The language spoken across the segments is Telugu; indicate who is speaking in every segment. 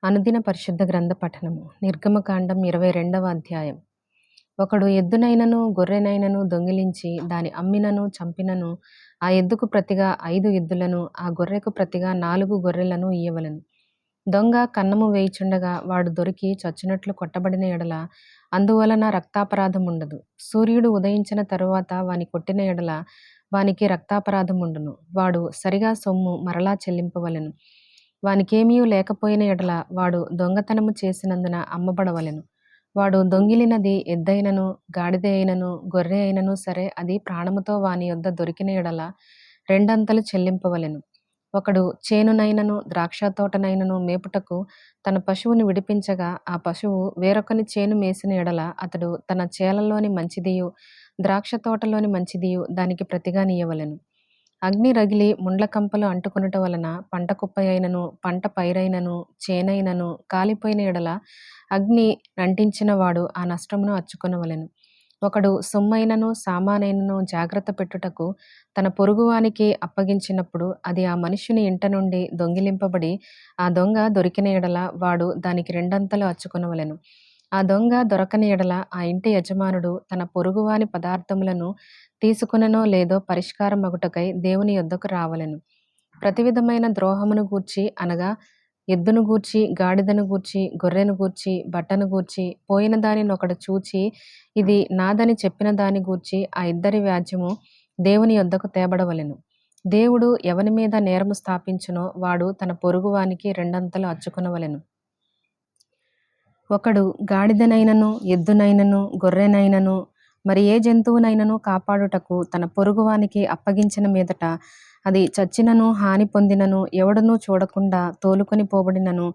Speaker 1: అనుదిన పరిశుద్ధ గ్రంథ పఠనము. నిర్గమకాండం 22వ అధ్యాయం. ఒకడు ఎద్దునైనను గొర్రెనైనను దొంగిలించి దాని అమ్మినను చంపినను ఆ ఎద్దుకు ప్రతిగా 5 ఎద్దులను ఆ గొర్రెకు ప్రతిగా 4 గొర్రెలను ఇయ్యవలెను. దొంగ కన్నము వేయుచుండగా వాడు దొరికి చచ్చినట్లు కొట్టబడిన ఎడల అందువలన రక్తాపరాధముండదు. సూర్యుడు ఉదయించిన తరువాత వాని కొట్టిన ఎడల వానికి రక్తాపరాధముండును. వాడు సరిగా సొమ్ము మరలా చెల్లింపవలెను. వానికేమీయూ లేకపోయిన ఎడల వాడు దొంగతనము చేసినందున అమ్మబడవలెను. వాడు దొంగిలినది ఎద్దైనను గాడిద అయినను గొర్రె అయినను సరే, అది ప్రాణముతో వాని యొద్ద దొరికిన ఎడల రెండంతలు చెల్లింపవలెను. ఒకడు చేనునైనను ద్రాక్షతోటనైనను మేపుటకు తన పశువుని విడిపించగా ఆ పశువు వేరొకని చేను మేసిన ఎడల అతడు తన చేలలోని మంచిదియు ద్రాక్షతోటలోని మంచిదియు దానికి ప్రతిగా నీయవలెను. అగ్ని రగిలి ముండ్ల కంపలు అంటుకొనుట వలన పంట కుప్పయైనను పంట పైరైనను చేనైనను కాలిపోయిన ఎడల అగ్ని నంటించిన వాడు ఆ నష్టమును అచ్చుకొనవలెను. ఒకడు సొమ్మైనను సామానైనను జాగ్రత్త పెట్టుటకు తన పొరుగువానికి అప్పగించినప్పుడు అది ఆ మనుష్యుని ఇంట నుండి దొంగిలింపబడి ఆ దొంగ దొరికిన ఎడల వాడు దానికి రెండంతలు అచ్చుకొనవలెను. ఆ దొంగ దొరకని ఎడల ఆ ఇంటి యజమానుడు తన పొరుగువాని పదార్థములను తీసుకుననో లేదో పరిష్కారమగుటకై దేవుని యొద్దకు రావలెను. ప్రతి విధమైన ద్రోహమును గూర్చి అనగా ఎద్దును గూర్చి గాడిదను గూర్చి గొర్రెను గూర్చి బట్టను గూర్చి పోయిన దానినొకడు చూచి ఇది నాదని చెప్పిన దాని గూర్చి ఆ ఇద్దరి వ్యాజ్యము దేవుని యొద్దకు తేబడవలెను. దేవుడు ఎవని మీద నేరము స్థాపించునో వాడు తన పొరుగువానికి రెండంతలు అచ్చుకొనవలెను. ఒకడు గాడిదనైనను ఎద్దునైనను గొర్రెనైనను మరి ఏ జంతువునైనను కాపాడుటకు తన పొరుగువానికి అప్పగించిన మీదట అది చచ్చినను హాని పొందినను ఎవడునూ చూడకుండా తోలుకొని పోబడినను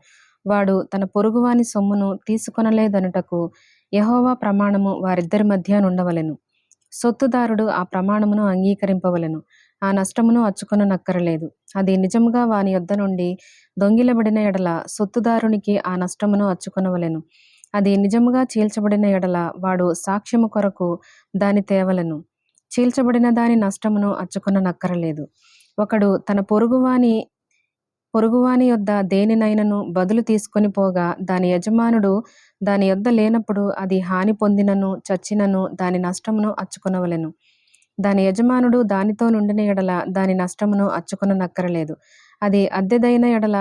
Speaker 1: వాడు తన పొరుగువాని సొమ్మును తీసుకొనలేదనుటకు యెహోవా ప్రమాణము వారిద్దరి మధ్య నుండవలెను. సొత్తుదారుడు ఆ ప్రమాణమును అంగీకరింపవలెను. ఆ నష్టమును అచ్చుకొననక్కరలేదు. అది నిజముగా వాని యొద్ద నుండి దొంగిలబడిన ఎడల సొత్తుదారునికి ఆ నష్టమును అచ్చుకొనవలెను. అది నిజముగా చీల్చబడిన ఎడల వాడు సాక్ష్యము కొరకు దాని తేవలెను. చీల్చబడిన దాని నష్టమును అచ్చుకొననక్కరలేదు. ఒకడు తన పొరుగువాని యొద్ద దేనినైనను బదులు తీసుకొని పోగా దాని యజమానుడు దాని యొద్ద లేనప్పుడు అది హాని పొందినను చచ్చినను దాని నష్టమును అచ్చుకొనవలెను. దాని యజమానుడు దానితో నుండిన ఎడల దాని నష్టమును అచ్చుకొననక్కరలేదు. అది అద్దెదైన ఎడల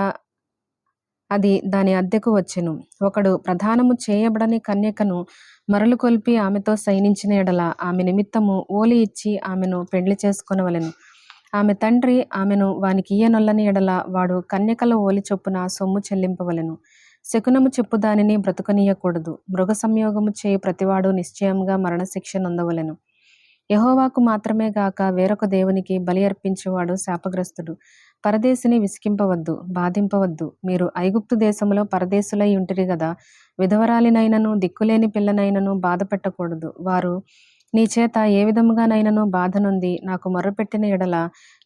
Speaker 1: అది దాని అద్దెకు వచ్చెను. ఒకడు ప్రదానము చేయబడని కన్యకను మరలు కొల్పి ఆమెతో శయనించిన ఎడల ఆమె నిమిత్తము ఓలి ఇచ్చి ఆమెను పెండ్లి చేసుకొనవలెను. ఆమె తండ్రి ఆమెను వానికి ఇయ్యనొల్లని ఎడల వాడు కన్యకల ఓలి చొప్పున సొమ్ము చెల్లింపవలెను. శకునము చెప్పు దానిని బ్రతుకనీయకూడదు. మృగ సంయోగము చేయు ప్రతివాడు నిశ్చయముగా మరణశిక్ష నొందవలెను. యెహోవాకు మాత్రమే గాక వేరొక దేవునికి బలి అర్పించువాడు శాపగ్రస్తుడు. పరదేశిని విసికింపవద్దు, బాధింపవద్దు. మీరు ఐగుప్తు దేశములో పరదేశులై ఉంటిరి గదా. విధవరాలినైనను దిక్కులేని పిల్లనైనను బాధ పెట్టకూడదు. వారు నీ చేత ఏ విధముగానైనను బాధ నొంది నాకు మొర్రపెట్టిన ఎడల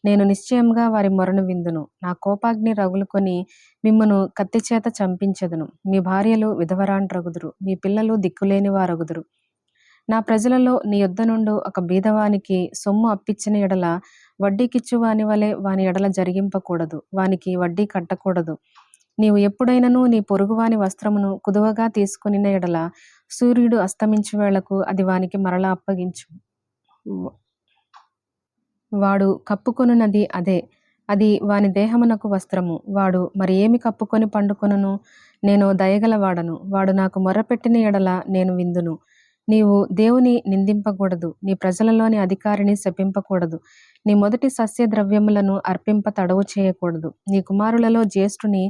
Speaker 1: నేను నిశ్చయముగా వారి మొరను విందును. నా కోపాగ్ని రగులుకొని మిమ్మును కత్తిచేత చంపించెదను. మీ భార్యలు విధవరాండ్రగుదురు, మీ పిల్లలు దిక్కులేని వారగుదురు. నా ప్రజలలో నీ యొద్ద నుండు ఒక బీదవానికి సొమ్ము అప్పిచ్చిన ఎడల వడ్డీకిచ్చు వాని వలె వాని ఎడల జరిగింపకూడదు. వానికి వడ్డీ కట్టకూడదు. నీవు ఎప్పుడైనను నీ పొరుగువాని వస్త్రమును కుదువగా తీసుకొనిన ఎడల సూర్యుడు అస్తమించు వేళకు అది వానికి మరలా అప్పగించు. వాడు కప్పుకొనున్నది అదే, అది వాని దేహమునకు వస్త్రము. వాడు మరి ఏమి కప్పుకొని పండుకొనును? నేను దయగలవాడను. వాడు నాకు మొర్రపెట్టిన ఎడల నేను విందును. నీవు దేవుని నిందింపకూడదు. నీ ప్రజలలోని అధికారిని శపింపకూడదు. నీ మొదటి సస్య ద్రవ్యములను అర్పింప తడవు చేయకూడదు. నీ కుమారులలో జ్యేష్ఠుని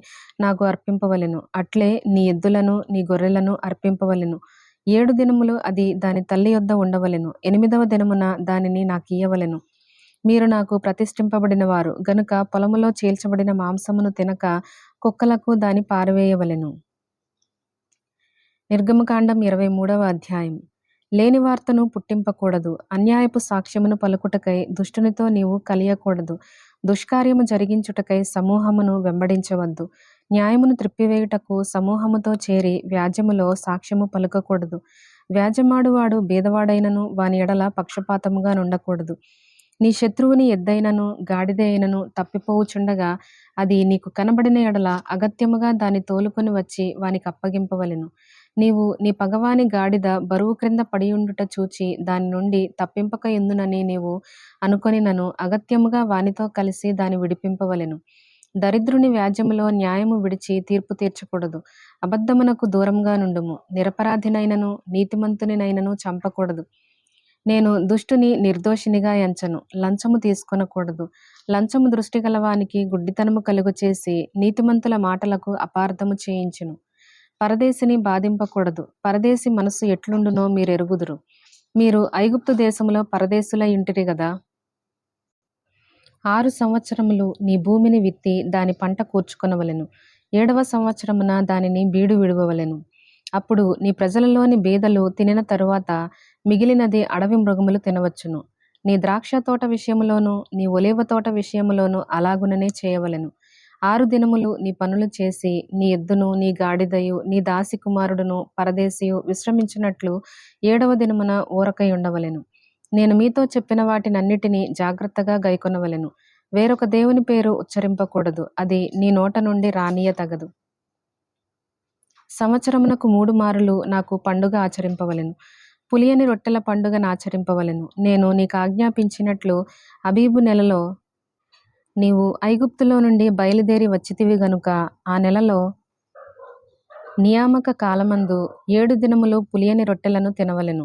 Speaker 1: నాకు అర్పింపవలెను. అట్లే నీ ఎద్దులను నీ గొర్రెలను అర్పింపవలెను. 7 దినములు అది దాని తల్లి యొద్ద ఉండవలెను. 8వ దినమున దానిని నాకియ్యవలెను. మీరు నాకు ప్రతిష్ఠింపబడిన వారు గనుక పొలములో చీల్చబడిన మాంసమును తినక కుక్కలకు దాని పారవేయవలెను. నిర్గమకాండం 23వ అధ్యాయం. లేని వార్తను పుట్టింపకూడదు. అన్యాయపు సాక్ష్యమును పలుకుటకై దుష్టునితో నీవు కలియకూడదు. దుష్కార్యము జరిగించుటకై సమూహమును వెంబడించవద్దు. న్యాయమును త్రిప్పివేయుటకు సమూహముతో చేరి వ్యాజ్యములో సాక్ష్యము పలుకకూడదు. వ్యాజ్యమాడువాడు బీదవాడైనను వాని ఎడల పక్షపాతముగా నుండకూడదు. నీ శత్రువుని ఎద్దైనను గాడిద అయినను తప్పిపోవుచుండగా అది నీకు కనబడిన ఎడల అగత్యముగా దాన్ని తోలుకొని వచ్చి వానికి అప్పగింపవలెను. నీవు నీ పగవాని గాడిద బరువు క్రింద పడియుండుట చూచి దాని నుండి తప్పింపక ఎందునని నీవు అనుకొనినను అగత్యముగా వానితో కలిసి దాని విడిపింపవలెను. దరిద్రుని వ్యాజ్యములో న్యాయము విడిచి తీర్పు తీర్చకూడదు. అబద్ధమునకు దూరంగా నుండుము. నిరపరాధినైనను నీతిమంతునినైనను చంపకూడదు. నేను దుష్టుని నిర్దోషినిగా ఎంచను. లంచము తీసుకొనకూడదు. లంచము దృష్టి గలవానికి గుడ్డితనము కలుగచేసి నీతిమంతుల మాటలకు అపార్థము చేయించును. పరదేశిని బాధింపకూడదు. పరదేశి మనస్సు ఎట్లుండునో మీరెరుగుదురు. మీరు ఐగుప్తు దేశములో పరదేశులై ఇంటిరి గదా. 6 సంవత్సరములు నీ భూమిని విత్తి దాని పంట కూర్చుకొనవలెను. 7వ సంవత్సరమున దానిని బీడు విడువవలెను. అప్పుడు నీ ప్రజలలోని బీదలు తినిన తరువాత మిగిలినది అడవి మృగములు తినవచ్చును. నీ ద్రాక్ష తోట విషయములోను నీ ఒలీవ తోట విషయములోను అలాగుననే చేయవలెను. 6 దినములు నీ పనులు చేసి నీ ఎద్దును నీ గాడిదయు నీ దాసి కుమారుడును పరదేశియు విశ్రమించినట్లు 7వ దినమున ఊరకై ఉండవలెను. నేను మీతో చెప్పిన వాటినన్నిటినీ జాగ్రత్తగా గైకొనవలెను. వేరొక దేవుని పేరు ఉచ్చరింపకూడదు. అది నీ నోట నుండి రానియ తగదు. సంవత్సరమునకు 3 మారులు నాకు పండుగ ఆచరింపవలెను. పులియని రొట్టెల పండుగను ఆచరింపవలెను. నేను నీకు ఆజ్ఞాపించినట్లు అబీబు నెలలో నీవు ఐగుప్తులో నుండి బయలుదేరి వచ్చితివి గనుక ఆ నెలలో నియామక కాలమందు 7 దినములు పులియని రొట్టెలను తినవలెను.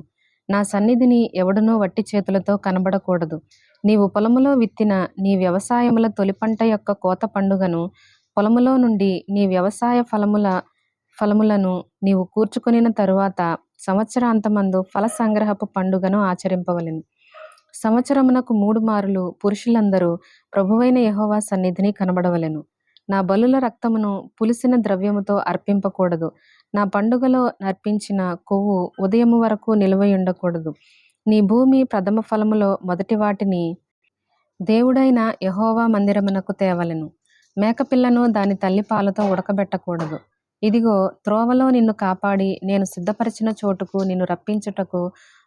Speaker 1: నా సన్నిధిని ఎవడునూ వట్టి చేతులతో కనబడకూడదు. నీవు పొలములో విత్తిన నీ వ్యవసాయముల తొలి పంట యొక్క కోత పండుగను, పొలములో నుండి నీ వ్యవసాయ ఫలములను నీవు కూర్చుకొనిన తరువాత సంవత్సరాంతమందు ఫల సంగ్రహపు పండుగను ఆచరింపవలెను. సంవత్సరమునకు 3 మారులు పురుషులందరూ ప్రభువైన యెహోవా సన్నిధిని కనబడవలెను. నా బలుల రక్తమును పులిసిన ద్రవ్యముతో అర్పింపకూడదు. నా పండుగలో అర్పించిన కొవ్వు ఉదయము వరకు నిలువయుండకూడదు. నీ భూమి ప్రథమ ఫలములో మొదటి వాటిని దేవుడైన యెహోవా మందిరమునకు తేవలెను. మేకపిల్లను దాని తల్లి పాలతో ఉడకబెట్టకూడదు. ఇదిగో, త్రోవలో నిన్ను కాపాడి నేను సిద్ధపరిచిన చోటుకు నిన్ను రప్పించుటకు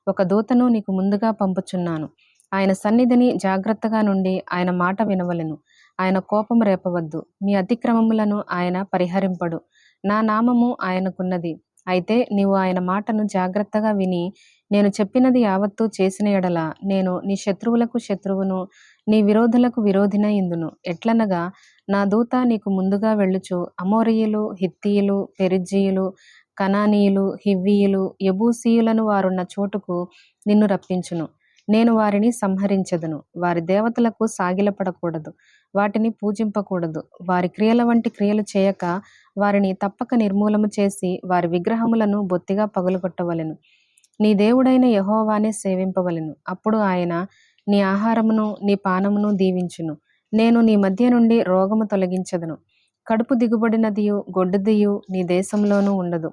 Speaker 1: ఒక దూతను నీకు ముందుగా పంపుచున్నాను. ఆయన సన్నిధిని జాగ్రత్తగా నుండి ఆయన మాట వినవలెను. ఆయన కోపము రేపవద్దు. మీ అతిక్రమములను ఆయన పరిహరింపడు. నా నామము ఆయనకున్నది. అయితే నీవు ఆయన మాటను జాగ్రత్తగా విని నేను చెప్పినది యావత్తూ చేసిన ఎడల నేను నీ శత్రువులకు శత్రువును, నీ విరోధులకు విరోధినై ఇందును. ఎట్లనగా నా దూత నీకు ముందుగా వెళ్ళుచు అమోరీయులు, హిత్తీయులు, పెరిజ్జీయులు, కనానీయులు, హివ్వీయులు, యెబూసీయులను వారున్న చోటుకు నిన్ను రప్పించును. నేను వారిని సంహరించెదను. వారి దేవతలకు సాగిలపడకూడదు. వాటిని పూజింపకూడదు. వారి క్రియల వంటి క్రియలు చేయక వారిని తప్పక నిర్మూలము చేసి వారి విగ్రహములను బొత్తిగా పగులగొట్టవలెను. నీ దేవుడైన యెహోవానే సేవింపవలెను. అప్పుడు ఆయన నీ ఆహారమును నీ పానమును దీవించును. నేను నీ మధ్య నుండి రోగము తొలగించెదను. కడుపు దిగుబడినదియు గొడ్డుదియు నీ దేశంలోనూ ఉండదు.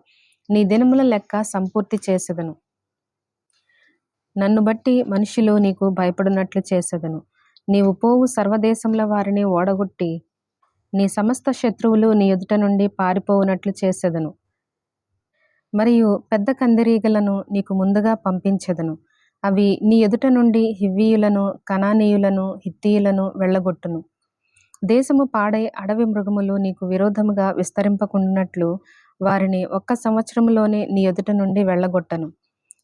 Speaker 1: నీ దినముల లెక్క సంపూర్తి చేసెదను. నన్ను బట్టి మనుషులు నీకు భయపడినట్లు చేసెదను. నీవు పోవు సర్వదేశముల వారిని ఓడగొట్టి నీ సమస్త శత్రువులు నీ ఎదుట నుండి పారిపోవునట్లు చేసెదను. మరియు పెద్ద కందిరీగలను నీకు ముందుగా పంపించెదను. అవి నీ ఎదుట నుండి హివ్వీయులను, కనానీయులను, హిత్తీయులను వెళ్ళగొట్టును. దేశము పాడై అడవి మృగములు నీకు విరోధముగా విస్తరింపకుండునట్లు వారిని 1 సంవత్సరములోనే నీ ఎదుట నుండి వెళ్ళగొట్టను.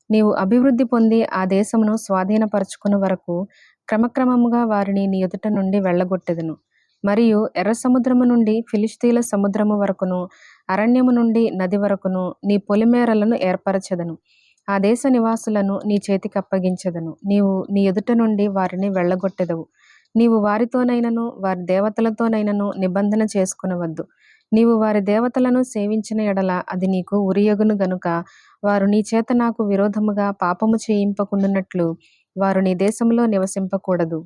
Speaker 1: నీవు అభివృద్ధి పొంది ఆ దేశమును స్వాధీనపరచుకుని వరకు క్రమక్రమముగా వారిని నీ ఎదుట నుండి వెళ్ళగొట్టెదను. మరియు ఎర్ర సముద్రము నుండి ఫిలిష్తీయుల సముద్రము వరకును, అరణ్యము నుండి నది వరకును నీ పొలిమేరలను ఏర్పరచెదను. ఆ దేశ నివాసులను నీ చేతికి అప్పగించెదను. నీవు నీ ఎదుట నుండి వారిని వెళ్ళగొట్టెదవు. నీవు వారితోనైనను వారి దేవతలతోనైనను నిబంధన చేసుకొనవద్దు. నీవు వారి దేవతలను సేవించిన ఎడల అది నీకు ఉరియగును గనుక వారు నీ చేత నాకు విరోధముగా పాపము చేయింపకుండునట్లు వారు నీ దేశంలో నివసింపకూడదు.